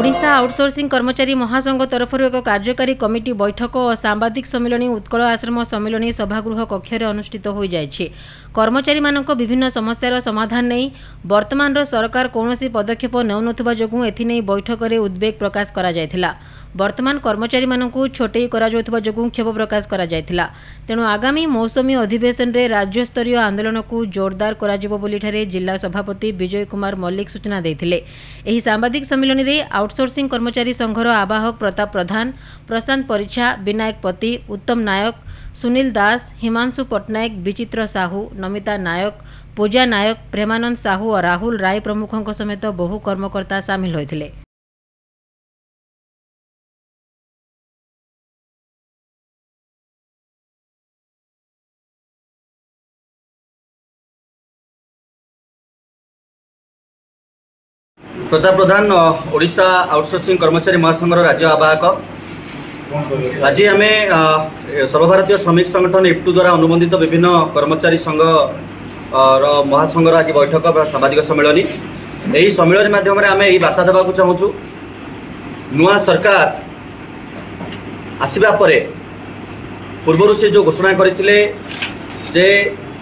Odisha outsourcing कर्मचारी महासंघ तरफ एक कार्यकारी कमिटी बैठक और सांबादिक सम्मिलनी उत्कल आश्रम सम्मिलनी सभागृह कक्ष अनुष्ठित हो जाइए। कर्मचारी मानक विभिन्न समस्यार समाधान नहीं वर्तमान सरकार कौन पदक्षेप नेउनथुबा जोगु एथिनै बैठक में उद्वेग प्रकाश करा जायथिला। वर्तमान कर्मचारी मानकु छोटेई करा जाउथुबा जोगु क्षोभ प्रकाश करा जायथिला। तेणु आगामी मौसमी अधिवेशन रे राज्य स्तरीय आंदोलन को जोरदार करा जिवो बोली ठारे जिला सभापति विजय कुमार मल्लिक सूचना देथिले। एही सांबादिक सम्मिलन रे आउटसोर्सिंग कर्मचारी संघर आवाहक प्रताप प्रधान, प्रशांत परिछा, विनायक पति, उत्तम नायक, सुनील दास, हिमांशु पट्टनायक, विचित्र साहू, नमिता नायक, पूजा नायक, प्रेमानंद साहू और राहुल राय प्रमुखों समेत बहु कर्मकर्ता सामिल होइथिले। प्रताप प्रधान ओडिशा आउटसोर्सिंग कर्मचारी महासंघर राज्य आवाहक। आज आम सर्वभारतीय श्रमिक संगठन इफ्टू द्वारा अनुबंधित विभिन्न कर्मचारी संघ महासंघर आज बैठक सांबादिक सम्मेलन। यही सम्मेलन माध्यम आम यही बार्ता देवाक चाहूँ, नुआ सरकार आसवा परे पूर्व से जो घोषणा करते जे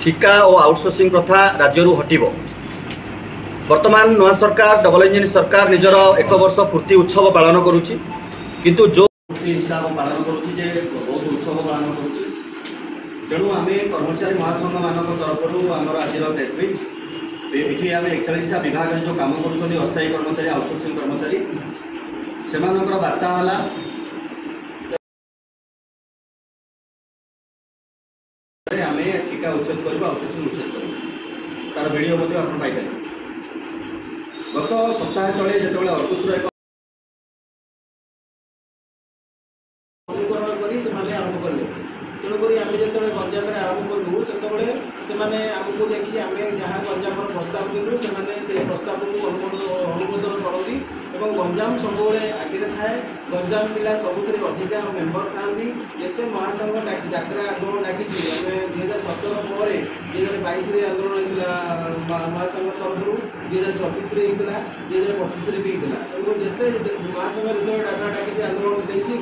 ठिका और आउटसोर्सिंग प्रथा राज्य हटिब। वर्तमान नवा सरकार डबल इंजिन सरकार निजर 1 वर्ष पूर्ति उत्सव पालन करुच्ची, किंतु जो हिसाब पालन करुच्ची जे बहुत उत्सव पालन करुच्ची। तेणु आम कर्मचारी महासंघ मान तरफ आमर आज प्रेसमिट ये आम 41टा विभाग जो कम कर अस्थायी कर्मचारी आउटसोर्सिंग कर्मचारी से बार्ता है आम ठिका उच्छेद कर आउटसोर्सिंग उच्छेद कर तार वीडियो पाइपर। गत सप्ताह तले जो अर्कुशर एक आरंभ कले तेणुक आम जो गंजाम आरंभ कलु से आमको देखिए आम जहाँ गंजाम प्रस्ताव देलु से प्रस्ताव को अनुमोदन करती और गंजाम सब आगे थाए। गंजाम जिला सबुत अधिक मेम्बर था जिते महासंघ डाकरा आंदोलन डाकी 2017 पर 2022 आंदोलन होता महासंघ तरफ 2024 2025 भी होता। जिते महासंघ जो डाकरा डाकी आंदोलन देखिए।